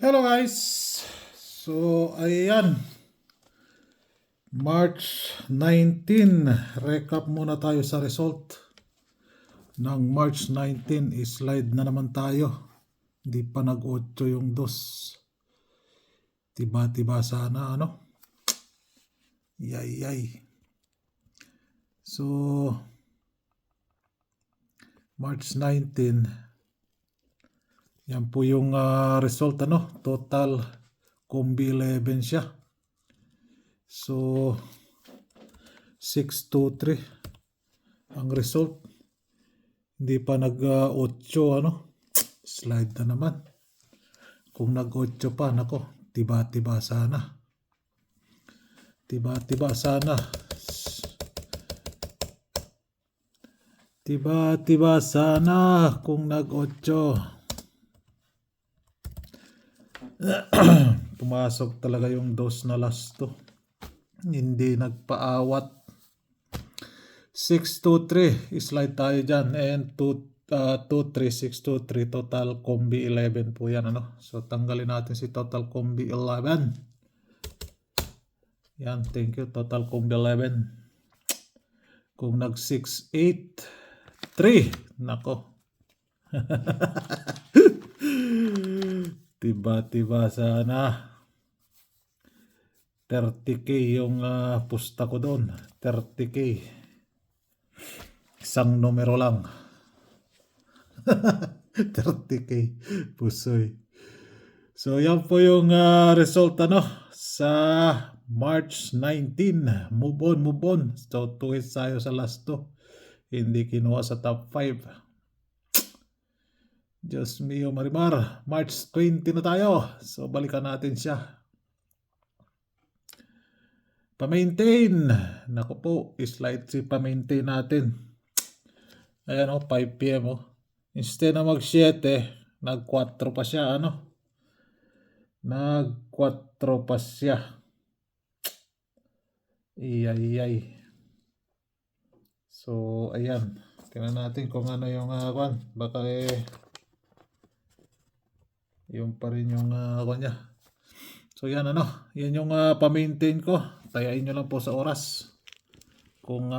Hello guys! So ayan, March 19, recap muna tayo sa result ng March 19. Slide na naman tayo, hindi pa nag-8 yung dos. Tiba-tiba sana yay. So March 19, yan po yung result total combi 11 siya. So 623 ang result. Hindi pa nag-8 slide na naman. Kung nag-8 pa, nako, tiba-tiba sana. Tiba-tiba sana. Tiba-tiba sana kung nag-8. Pumasok talaga yung dos na last to. Hindi nagpaawat. 623 slide tayo dyan, and 23623 total combi 11 po yan So tanggalin natin si total combi 11. Yan, thank you, total combi 11. Kung nag 683, nako. Tiba-tiba sana. 30k yung pusta ko doon. 30k. Isang numero lang. 30k. Pusoy. So yan po yung result sa March 19. Move on. So 2 hits tayo sa last 2. Hindi kinuha sa top 5. Diyos mio Marimar. March 20 na tayo. So balikan natin siya. Pa-maintain. Naku po, slide si pa-maintain natin. Ayan 5 PM Instead na mag-7, nag-4 pa siya Nag-4 pa siya. Iyay. So ayan. Tingnan natin kung ano yung baka yung pa rin yung niya. So yan yan yung pa-maintain ko. Tayain nyo lang po sa oras kung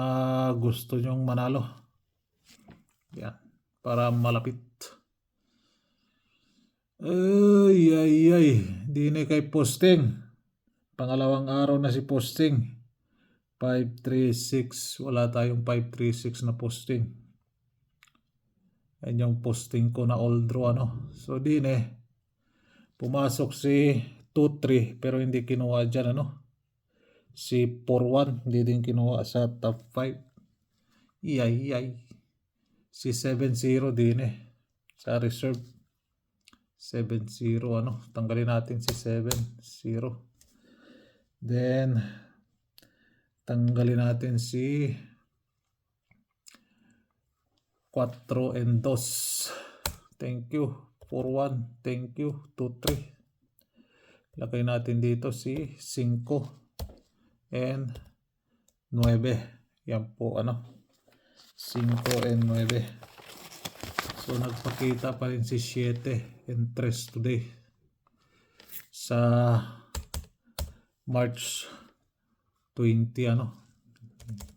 gusto nyong manalo. Yan, para malapit. Ay. Di na kay posting. Pangalawang araw na si posting. 536. Wala tayong 536 na posting. Yan yung posting ko na all draw So di na pumasok si 2-3 pero hindi kinuha dyan si 4-1 hindi din kinuha sa top 5. Iyay. Si 7-0 din sa reserve. 7-0 tanggalin natin si 7-0. Then tanggalin natin si 4 and 2. Thank you. 4-1. Thank you. 2-3. Lagay natin dito si 5 and 9. Yan po 5 and 9. So nagpakita pa rin si 7 and 3 today sa March 20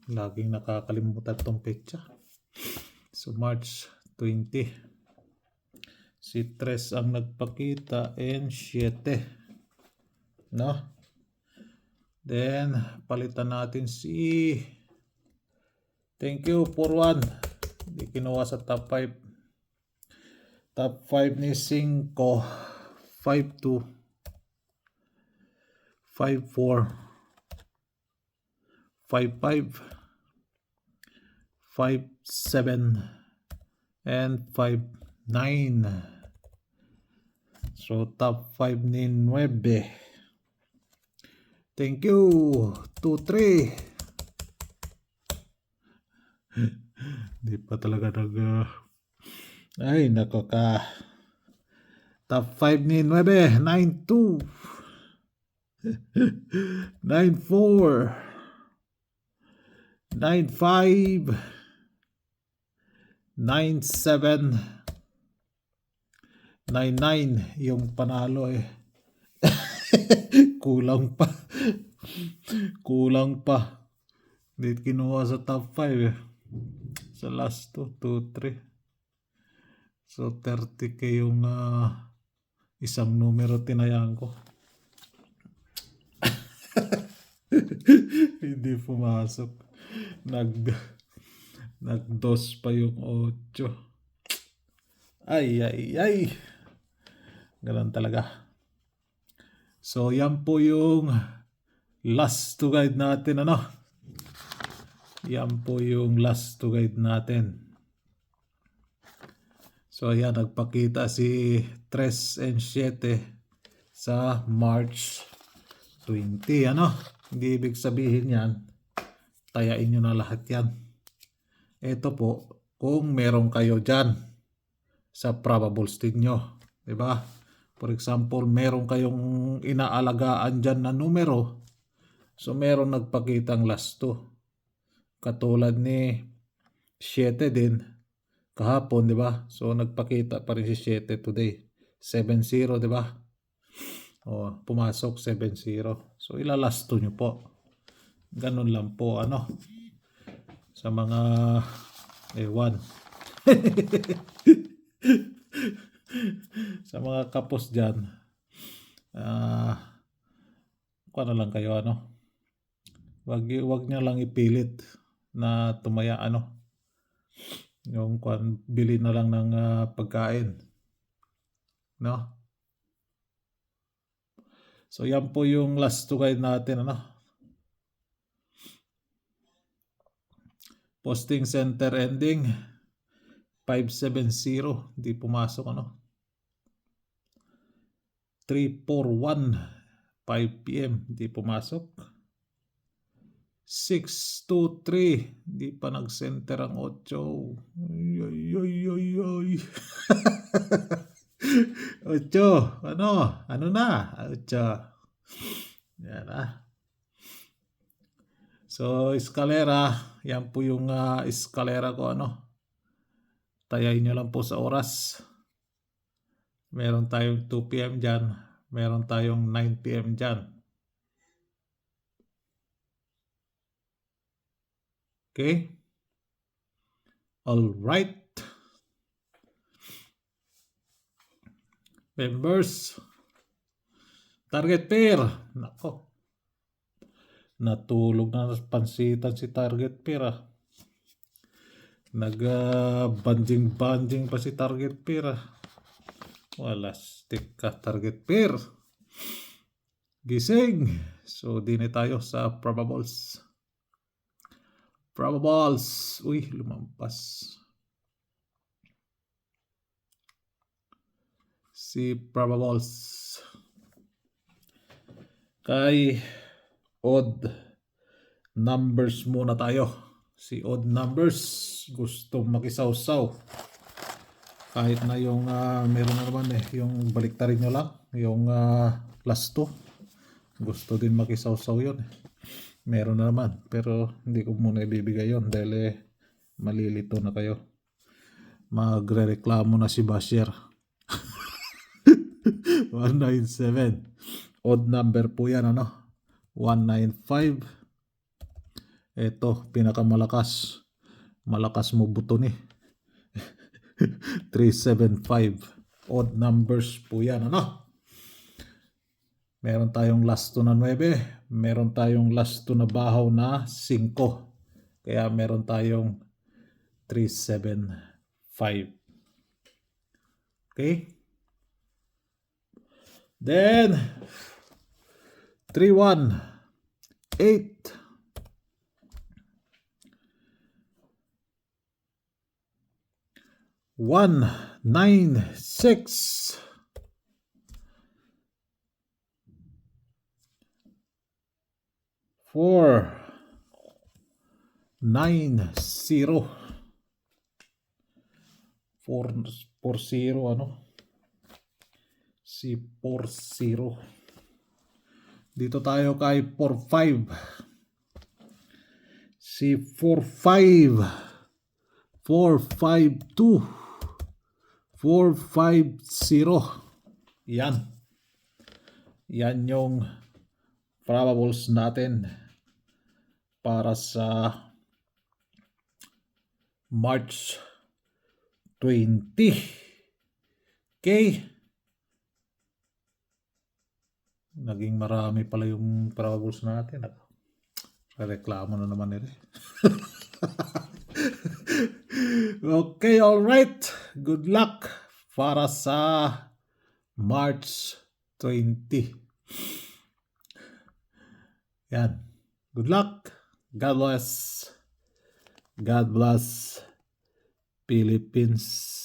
laging nakakalimutan tong petsa. So March 20 si 3 ang nagpakita and 7 then palitan natin si thank you 4-1 hindi kinuha sa top 5. Top 5 ni 5 5-2 5-4 5-5 5-7 and 5-9. So top 5 ni 9. Thank you 2-3. Di pa talaga ay nako ka. Top 5 ni 9. 9-2 9-4 9-5 9-7 9-9 yung panalo Kulang pa. Kulang pa. Hindi kinuha sa top 5 eh. Sa last 2, 3. So 30k yung isang numero tinayaan ko. Hindi pumasok. Nagdos pa yung 8. Ay. Ganun talaga. So yan po yung last to guide natin Yan po yung last to guide natin. So ayan, nagpakita si 3 and 7 sa March 20. Hindi ibig sabihin yan, tayain nyo na lahat yan. Ito po, kung meron kayo dyan sa probables ninyo. Diba? For example, meron kayong inaalagaan dyan na numero. So meron nagpakitang last 2. Katulad ni 7 din kahapon, di ba? So nagpakita pa rin si 7 today. 7-0, di ba? Pumasok 7-0. So ilalasto nyo po. Ganun lang po, sa mga ewan. Sa mga kapos dyan. Ano lang kayo, Wag niya lang ipilit na tumaya, yung bili na lang ng pagkain, So yan po yung last to guide natin, Posting center ending 570, di pumasok, 341 5 PM, di pumasok. 623, di pa nag-center ang 8. Ay. 8, ano na? 8. Yan So, eskalera, yan po yung eskalera ko, tayain nyo lang po sa oras. Meron tayong 2 PM dyan, meron tayong 9 PM dyan. Okay? All right. Members. Target pair. Nako. Natulog na pansitan si target pair. Nag-banding pa si target pair. Wala stick ka target pair. Gising. So, din tayo sa probables. Uy, lumampas. Si probables. Kay odd numbers muna tayo. Si odd numbers gusto makisawsaw. Kahit na yung meron na naman yung baliktarin nyo lang. Yung last 2. Gusto din makisawsaw yun. Meron na naman, pero hindi ko muna ibibigay yon dahil malilito na kayo. Magre-reklamo na si Basher. 197. Odd number po yan, 195. Ito, pinakamalakas. Malakas mo buto ni. 375. Odd numbers po yan, Meron tayong last 2 na 9. Meron tayong last 2 na bahaw na 5. Kaya meron tayong 375. Okay? Then, 318. 196. 490. 440, si 40. Dito tayo kay 45. Si 45. 452. 450. Yan. Yan yung probables natin para sa March 20. Okay. Naging marami pala yung probables natin. Reklamo na naman nila. Okay, all right. Good luck para sa March 20. Yan. Good luck. God bless. God bless Philippines.